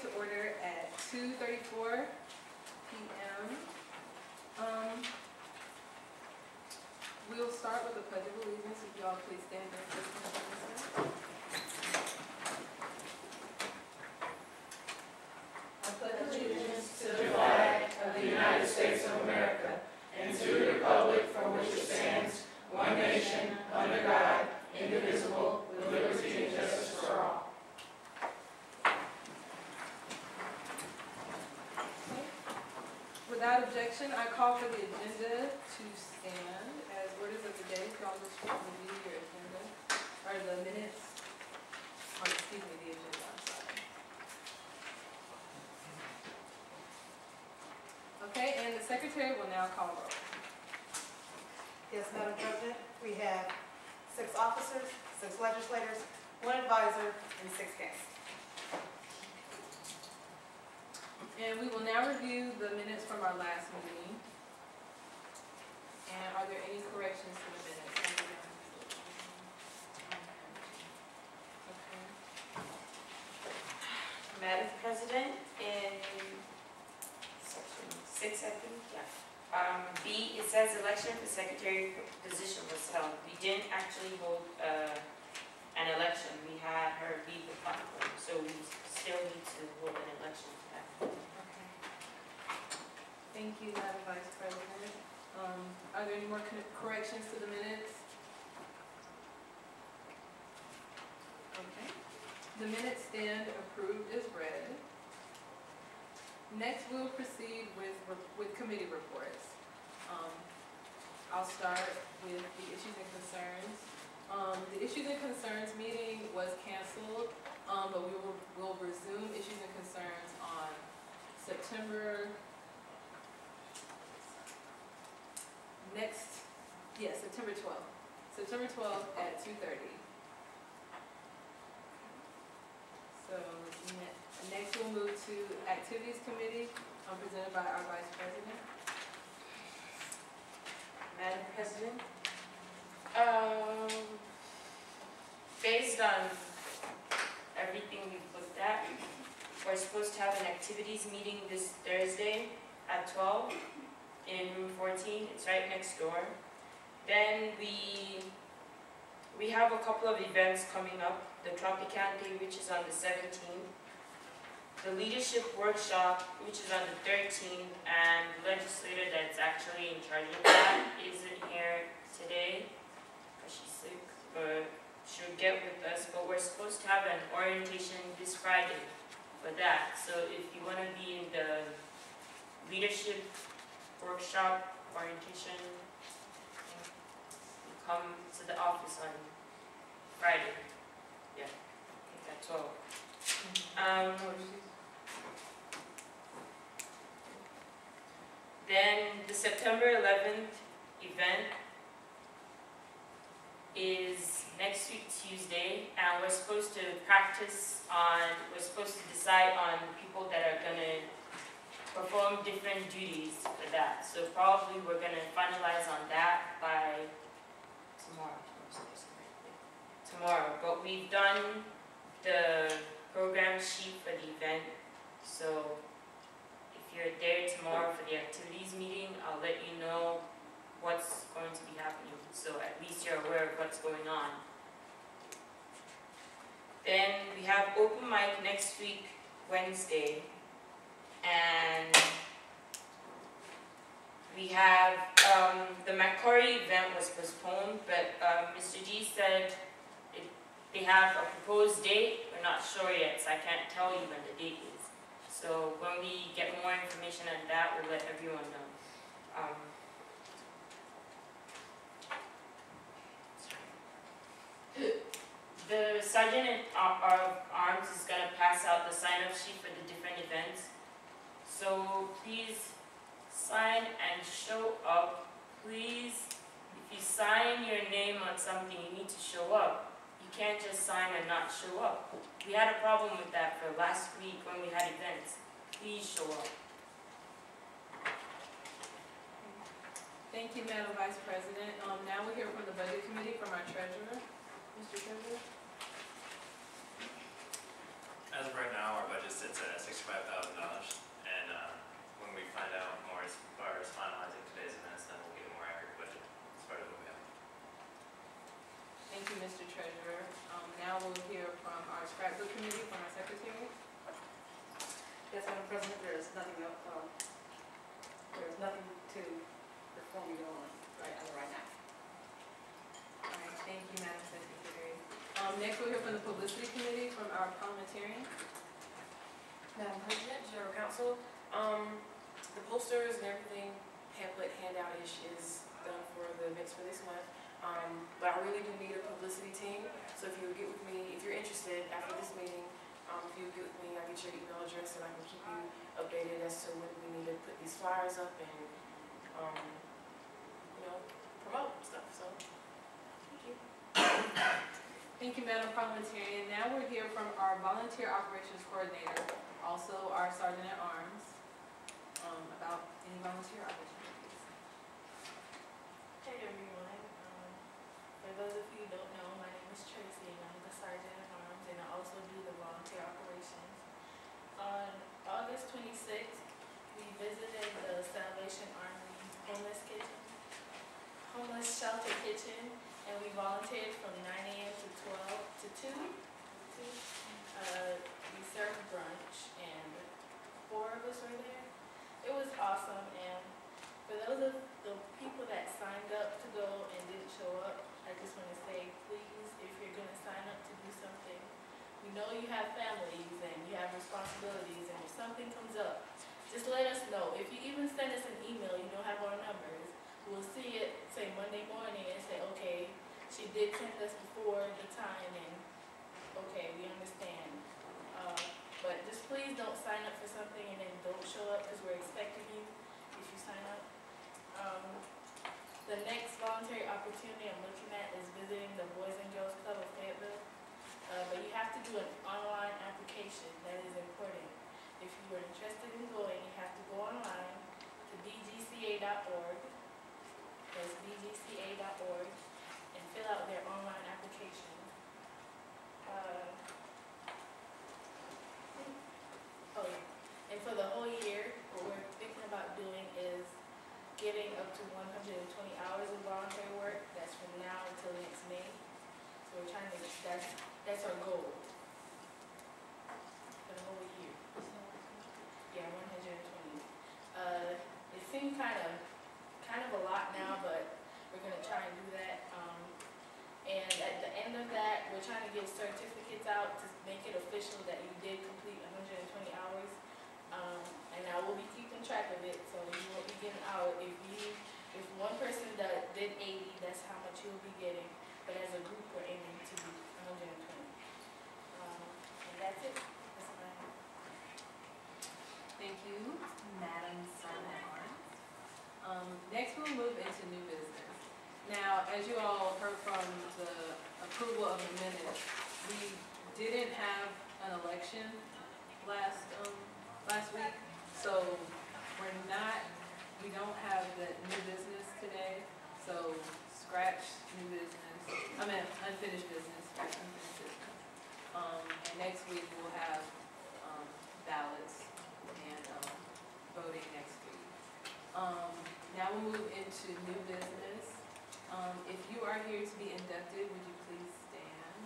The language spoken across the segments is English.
to order at 2:34 p.m. We'll start with the Pledge of Allegiance. If y'all please stand and listen. I pledge allegiance to the flag of the United States of America and to the republic for which it stands, one nation, under God, indivisible, with liberty and justice for all. Without objection, I call for the agenda to stand as orders of the day. If y'all just review your agenda, or the minutes, or excuse me, the agenda, I'm sorry. Okay, and the secretary will now call roll. Yes, Madam President, we have 6 officers, 6 legislators, 1 advisor, and 6 guests. And we will now review the minutes from our last meeting. And are there any corrections to the minutes? Okay. Madam President, in section 6, I think, B, it says election for secretary position was held. We didn't actually hold an election. We had her leave the platform, so we still need to hold an election for that. Okay. Thank you, Madam Vice President. Are there any more corrections to the minutes? Okay. The minutes stand approved as read. Next, we'll proceed with committee reports. I'll start with the issues and concerns. The issues and concerns meeting was canceled, but we'll resume issues and concerns on September 12th. September 12th at 2:30. So next we'll move to Activities Committee, presented by our Vice President. Madam President, based on everything we've looked at, we're supposed to have an activities meeting this Thursday at 12 in room 14. It's right next door. Then we have a couple of events coming up. The Tropicante, which is on the 17th. The leadership workshop, which is on the 13th, and the legislator that's actually in charge of that isn't here today because she's sick, but she'll get with us. But we're supposed to have an orientation this Friday for that. So if you want to be in the leadership workshop orientation, you come to the office on Friday. Yeah, I think at 12. Then the September 11th event is next week Tuesday, and we're supposed to decide on people that are going to perform different duties for that. So probably we're going to finalize on that by tomorrow. But we've done the program sheet for the event, so if you're there tomorrow for the activities meeting, I'll let you know what's going to be happening, so at least you're aware of what's going on. Then we have open mic next week, Wednesday, and we have the Macquarie event was postponed, but Mr. G said they have a proposed date. We're not sure yet, so I can't tell you when the date is. So when we get more information on that, we'll let everyone know. The Sergeant of Arms is going to pass out the sign-up sheet for the different events. So please sign and show up. Please, if you sign your name on something, you need to show up. You can't just sign and not show up. We had a problem with that for last week when we had events. Please show up. Thank you, Madam Vice President. Now we'll hear from the Budget Committee from our Treasurer. Mr. Treasurer? As of right now, our budget sits at $65,000, and when we find out more as far as finalizing today's events, then we'll get a more accurate budget as far as what we have. Thank you, Mr. Treasurer. Now we'll hear from our scrapbook committee, from our secretary. Yes, Madam President, there is nothing else, there is nothing to inform you on right now. All right, thank you, Madam Secretary. Next we'll hear from the publicity committee, from our parliamentarian. Madam President, General Counsel, the posters and everything, pamphlet handout-ish is done for the events for this month. But I really do need a publicity team, so if you would get with me, if you're interested after this meeting, if you would get with me, I'll get your email address and I can keep you updated as to when we need to put these flyers up and, promote stuff, so, thank you. Thank you, Madam Parliamentarian. Now we'll hear from our volunteer operations coordinator, also our sergeant at arms, about any volunteer opportunities. Hey everyone, for those of you who don't know, my name is Tracy and I'm the Sergeant at Arms and I also do the volunteer operations. On August 26th, we visited the Salvation Army homeless shelter kitchen and we volunteered from 9 a.m. to 12 to 2. We served brunch and 4 of us were there. It was awesome, and for those of the people that signed up to go and didn't show up, I just want to say, please, if you're going to sign up to do something, we know you have families and you have responsibilities, and if something comes up, just let us know. If you even send us an email, you don't have our numbers, we'll see it, say, Monday morning and say, okay, she did send us before the time, and okay, we understand. But just please don't sign up for something and then don't show up because we're expecting you if you sign up. The next voluntary opportunity I'm looking at is visiting the Boys and Girls Club of Fayetteville. But you have to do an online application. That is important. If you are interested in going, you have to go online to bgca.org. That's bgca.org and fill out their online application. And for the whole year, what we're thinking about doing is getting up to 120 hours of voluntary work. That's from now until next May. So we're trying to, that's our goal for the whole year. Yeah, 120. It seemed kind of a lot now, but we're gonna try and do that. And at the end of that, we're trying to give certificates out to make it official that you did complete 120 hours. And I will be keeping track of it, so you won't be getting out. If one person did 80, that's how much you'll be getting. But as a group, we're aiming to do 120. And that's it. That's all I have. Thank you, Madam Sergeant at Arms. Next we'll move into new business. Now, as you all heard from the approval of the minutes, we didn't have an election last week, so we don't have the new business today, so scratch new business, unfinished business, scratch unfinished business. And next week we'll have ballots and voting next week. Now we'll move into new business. If you are here to be inducted, would you please stand?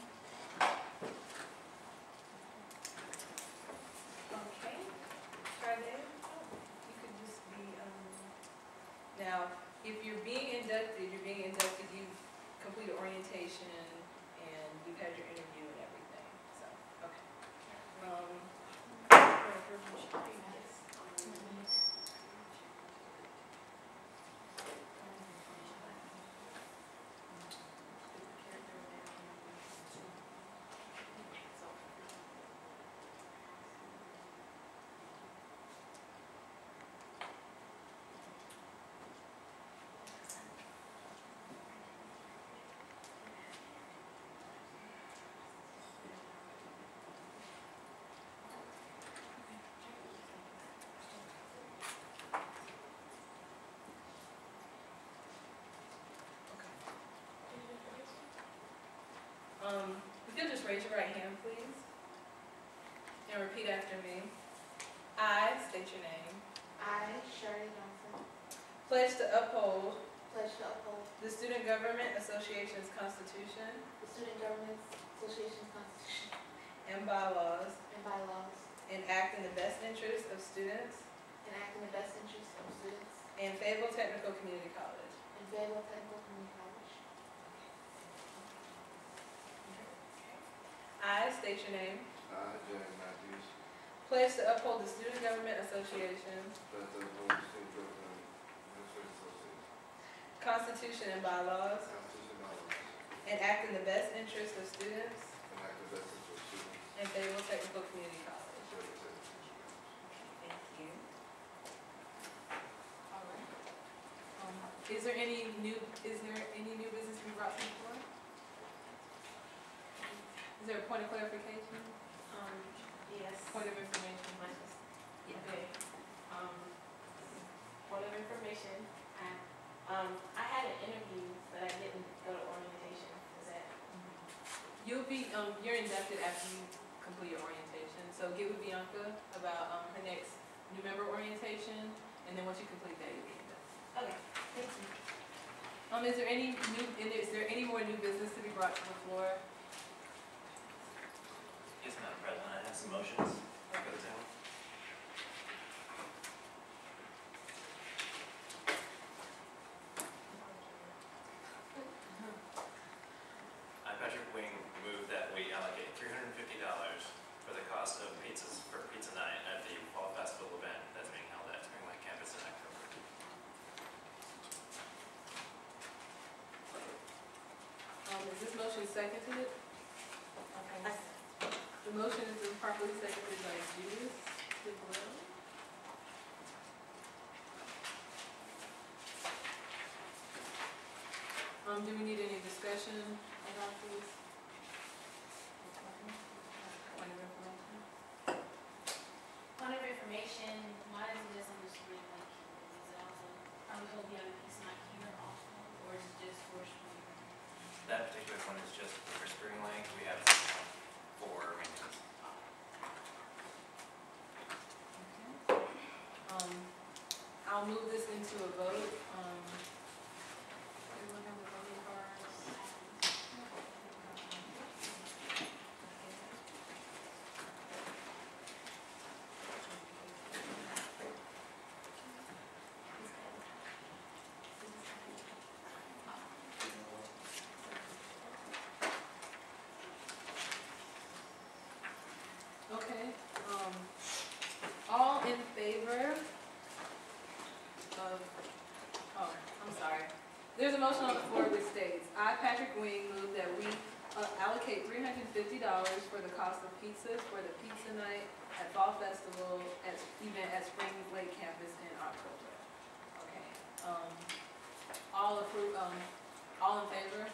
Okay. Friday, you could just be, now, if you're being inducted, you've completed orientation and you've had your interview and everything, so, okay. If you'll just raise your right hand, please, and repeat after me. Pledge to uphold Pledge to uphold the Student Government Association's Constitution the Student Government Association's Constitution and bylaws and bylaws and act in the best interest of students and act in the best interest of students and Fayetteville Technical Community College. in Fayetteville Technical Community College. I state your name. I, James Matthews, Pledge to uphold the Student Government Association, pledge to uphold the Student Government Administration Association, Constitution and bylaws, Constitution and bylaws, and act in the best interest of students and act in the best interest of students and Fayetteville Technical Community College. and Fayetteville Technical Community College. Thank you. All right. Is there any new business to be brought to the floor? Is there a point of clarification? Yes. Point of information? Okay. Point of information, I had an interview, but I didn't go to orientation. Is that? You're inducted after you complete your orientation. So get with Bianca about her next new member orientation, and then once you complete that, you'll be inducted. Okay, thank you. Is there any more new business to be brought to the floor? Yes, Madam President, I have some motions for the table. I, Patrick Wing, move that we allocate $350 for the cost of pizzas for pizza night at the Fall Festival event that's being held at Spring Lake campus in October. Is this motion seconded? Okay. The motion has been properly seconded by Judith DeBlow. Do we need any discussion about this? Point of information? Point of information, why is it just on the street like, is it also, are we gonna be on a piece not here also, or is it just for spring? That particular one is just for Spring Lake. We have 4 maintenance. I'll move this into a vote. Everyone have the voting cards? Okay, all in favor of, I'm sorry. There's a motion on the floor which states, I, Patrick Wing, move that we allocate $350 for the cost of pizzas for the pizza night at Fall Festival event at Spring Lake campus in October. Okay, all in favor?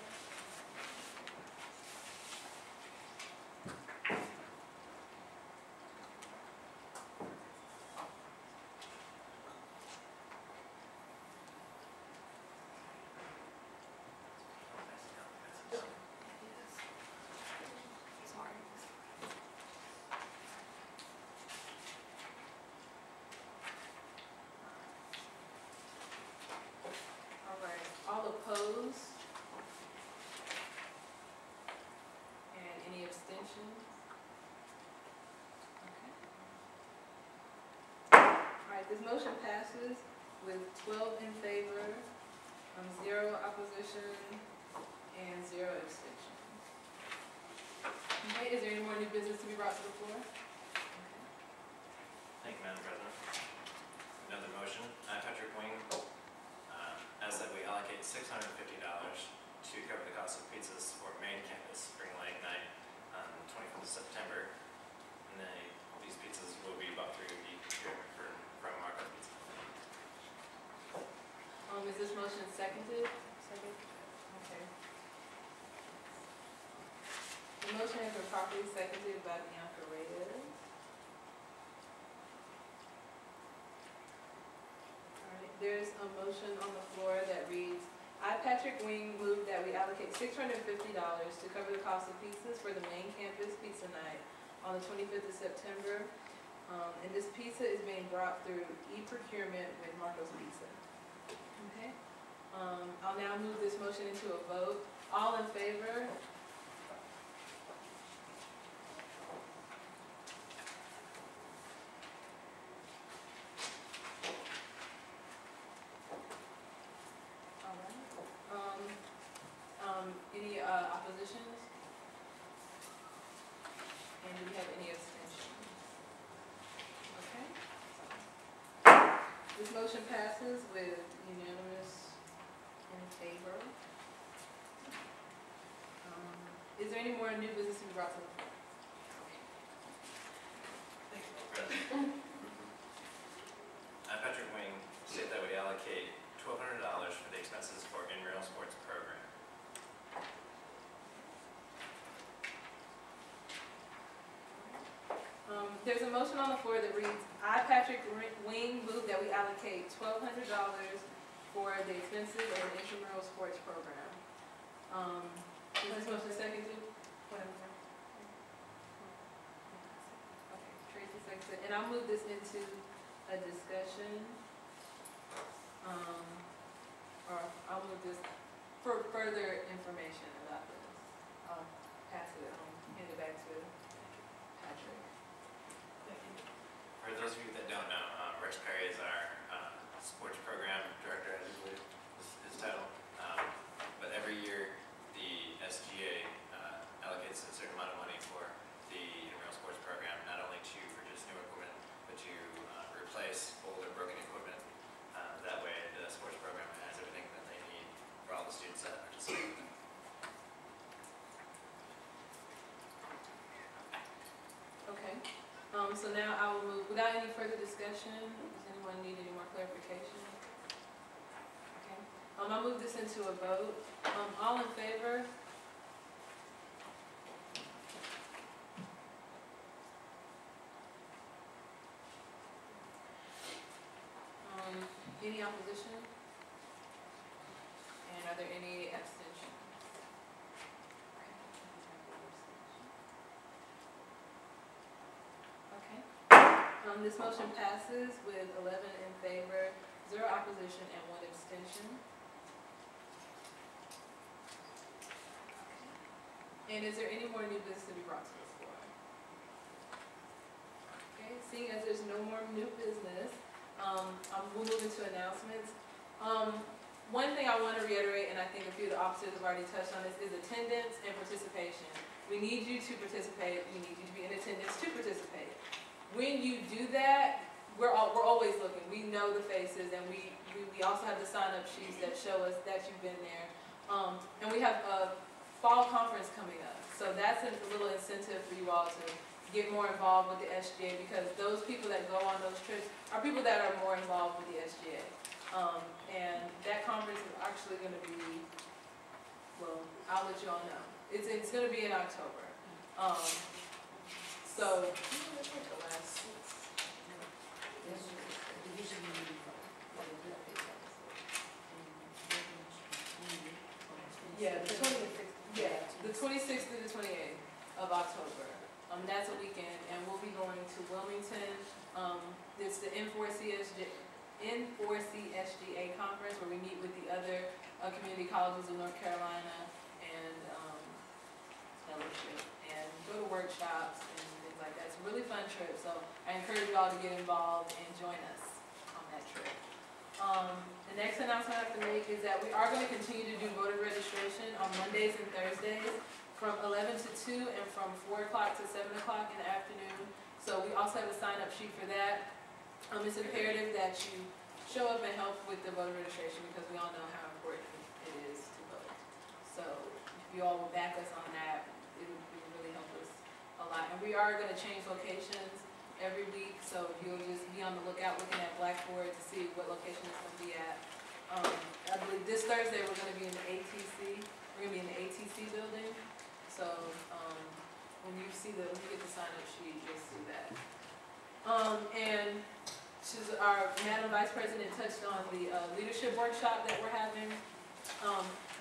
All opposed? And any abstentions? Okay. All right, this motion passes with 12 in favor, 0 opposition, and 0 abstention. Okay, is there any more new business to be brought to the floor? Thank you, Madam President. Another motion. I, Patrick Wing, as that we allocate $650 to cover the cost of pizzas for main campus Spring Lake night on the 25th of September. And then these pizzas will be bought through each year from Marco Pizza. Is this motion seconded? Second? Okay. The motion has been properly seconded by Bianca Reyes. There's a motion on the floor that reads, I, Patrick Wing, move that we allocate $650 to cover the cost of pizzas for the main campus pizza night on the 25th of September. And this pizza is being brought through e-procurement with Marco's Pizza. Okay. I'll now move this motion into a vote. All in favor? All right. Any oppositions? And do we have any abstentions? Okay. This motion passes with unanimous in favor. Is there any more new business to be brought to the floor? Thank you, President. Patrick Wing state that we allocate $1,200 for the expenses for in-rail sports program. There's a motion on the floor that reads, I, Patrick Wing, move that we allocate $1,200 for the expenses of an intramural sports program. Is this motion seconded? Whatever. Okay, Tracy seconded, and I'll move this into a discussion. Or I'll move this for further information about this. I'll pass it on, hand it back to Patrick. For those of you that don't know, Rex Perry is our sports program director, I believe is his title. But every year, the SGA allocates a certain amount of money for the intramural sports program, not only to purchase new equipment, but to replace old or broken equipment. That way, the sports program has everything that they need for all the students that participate. Okay. So now I will move, without any further discussion, does anyone need any more clarification? Okay. I'll move this into a vote. All in favor? Any opposition? And are there any abstentions? Okay. This motion passes with 11 in favor, 0 opposition, and 1 abstention. And is there any more new business to be brought to this floor? Okay, seeing as there's no more new business, we'll move into announcements. One thing I want to reiterate, and I think a few of the officers have already touched on this, is attendance and participation. We need you to participate. We need you to be in attendance to participate. When you do that, we're always looking. We know the faces, and we also have the sign-up sheets that show us that you've been there. And we have a fall conference coming up, so that's a little incentive for you all to get more involved with the SGA, because those people that go on those trips are people that are more involved with the SGA. And that conference is actually going to be, well, I'll let you all know. It's going to be in October. So, yeah, the 26th through the 28th of October. That's a weekend, and we'll be going to Wilmington. It's the N4CSGA conference, where we meet with the other community colleges of North Carolina and fellowship, and go to workshops and things like that. It's a really fun trip, so I encourage you all to get involved and join us on that trip. The next announcement I have to make is that we are going to continue to do voter registration on Mondays and Thursdays from 11 to 2 and from 4 o'clock to 7 o'clock in the afternoon. So we also have a sign-up sheet for that. It's imperative that you show up and help with the voter registration, because we all know how important it is to vote. So if you all will back us on that, it would really help us a lot. And we are going to change locations every week, so you'll just be on the lookout looking at Blackboard to see what location it's going to be at. I believe this Thursday we're going to be in the ATC. We're going to be in the ATC building. So when you get the sign-up sheet, you'll see that. And our Madam Vice President touched on the leadership workshop that we're having.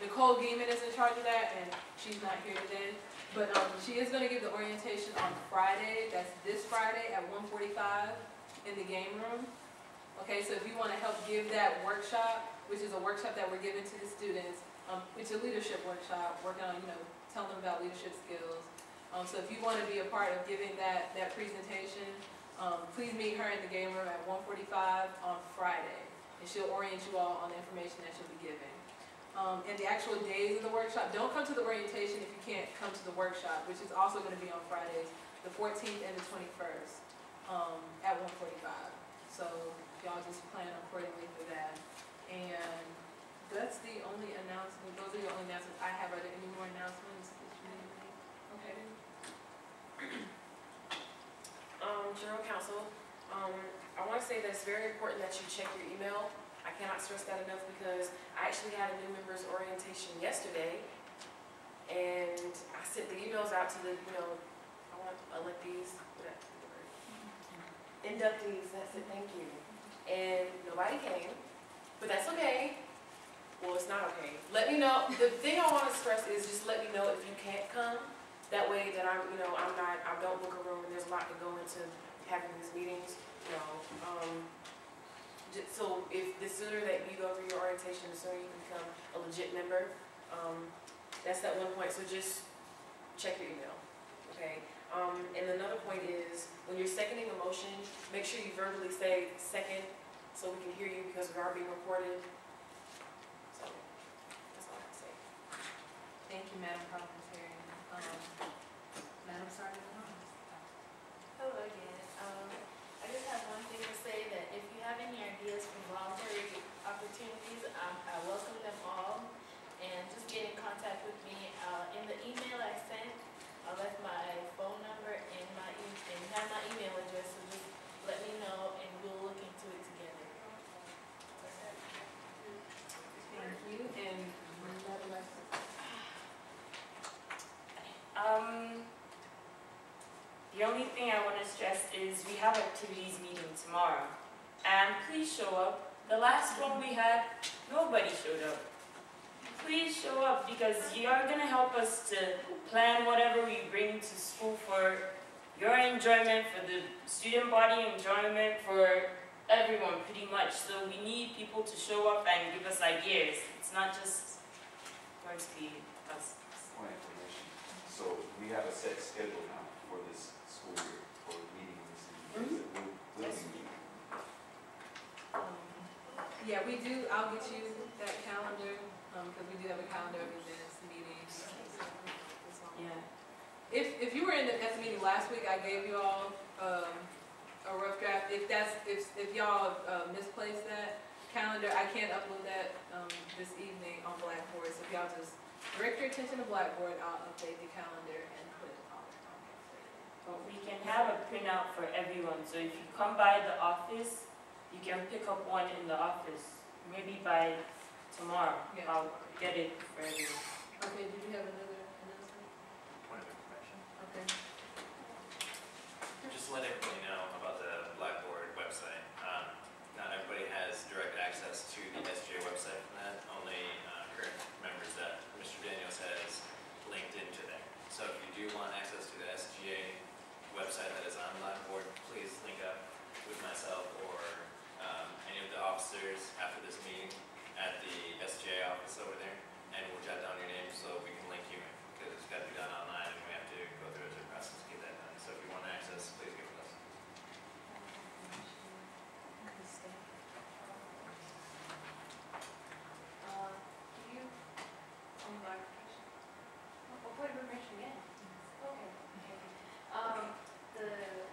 Nicole Gaiman is in charge of that, and she's not here today. But she is going to give the orientation on Friday. That's this Friday at 1:45 in the game room. Okay, so if you want to help give that workshop, which is a workshop that we're giving to the students. It's a leadership workshop, working on, telling them about leadership skills. So if you want to be a part of giving that presentation, please meet her in the game room at 1:45 on Friday, and she'll orient you all on the information that she'll be giving. And the actual days of the workshop, don't come to the orientation if you can't come to the workshop, which is also going to be on Fridays, the 14th and the 21st, at 1:45. So y'all just plan accordingly for that. And that's the only announcement, those are the only announcements I have. Are there any more announcements that you need to make? Okay. General Counsel, I want to say that it's very important that you check your email. I cannot stress that enough because I actually had a new members orientation yesterday, and I sent the emails out to the, I want electees, inductees, that's it, thank you. And nobody came, but that's okay. Well, it's not okay. Let me know. The thing I want to stress is just let me know if you can't come. That way that I don't book a room, and there's a lot to go into having these meetings, so if the sooner that you go through your orientation, the sooner you can become a legit member. That's that one point, so just check your email, okay? And another point is, when you're seconding a motion, make sure you verbally say second, so we can hear you because we are being recorded. So, that's all I have to say. Thank you, Madam Parliamentarian. Madam Sergeant. Hello again. I just have one thing to say, that if you have any ideas for voluntary opportunities, I welcome them all. And just get in contact with me. In the email I sent, I left my phone number and have my email address, so just let me know and we'll look into it together. Thank you. And The only thing I want to stress is we have activities meeting tomorrow. And please show up. The last one we had, nobody showed up. Please show up because you are going to help us to plan whatever we bring to school for your enjoyment, for the student body enjoyment, for everyone pretty much. So we need people to show up and give us ideas. It's not just going to be us. Point of information. So we have a set schedule now for this school year for meetings and things that we'll be meeting. yeah, we do. I'll get you that calendar because we do have a calendar of events, meetings. Yeah. If you were at the meeting last week, I gave you all a rough draft. If y'all misplaced that calendar, I can't upload that this evening on Blackboard. So if y'all just direct your attention to Blackboard, I'll update the calendar and put it on there. But we can have a printout for everyone. So if you come by the office, you can pick up one in the office. Maybe by tomorrow, Yeah. I'll get it for everyone. Okay, did you have another announcement? Point of information. Okay. Just let everybody know about the Blackboard website. Not everybody has direct access to the SGA website from that. Only current members that Mr. Daniels has linked into there. So if you do want access to the SGA website that is on Blackboard, please link up with myself or any of the officers after this meeting at the SGA office over there, and we'll jot down your name so we can link you in, because it's got to be done online and we have to go through a process to get that done. So if you want access, please get with us. Point of information, yeah. Okay.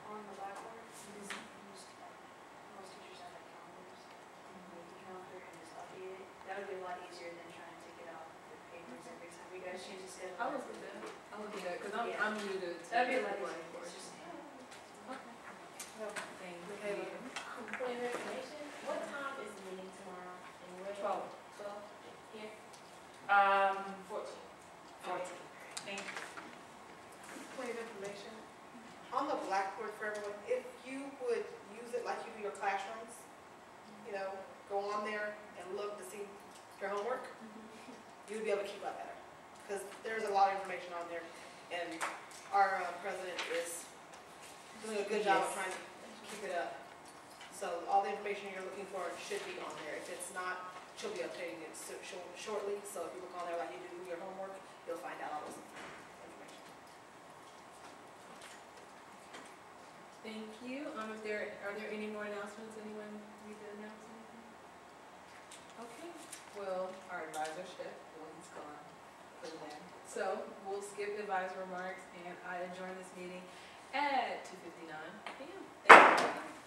On the Blackboard, most teachers have like calendars, make the calendar and just update it. That would be a lot easier than trying to take it off the papers every time you guys change the schedule. I'll look at that. Because Yeah. I'm new to That'd be a lot Blackboard. easier. It's just- Thank you. Point of information, what time is the meeting tomorrow? And where? 12. 12? Here? 14. 14. Thank you. Point of information, on the Blackboard for everyone, if you would use it like you do your classrooms, go on there and look to see your homework, you would be able to keep up better. Because there's a lot of information on there, and our president is doing a good job of trying to keep it up. So all the information you're looking for should be on there. If it's not, she'll be updating it shortly, so if you look on there like you do your homework, you'll find out all this information. Thank you. Are there any more announcements? Anyone need to announce anything? Okay, well, our advisor, Chef, well, he's gone for the day. So we'll skip advisor remarks and I adjourn this meeting at 2:59 p.m. Thank you.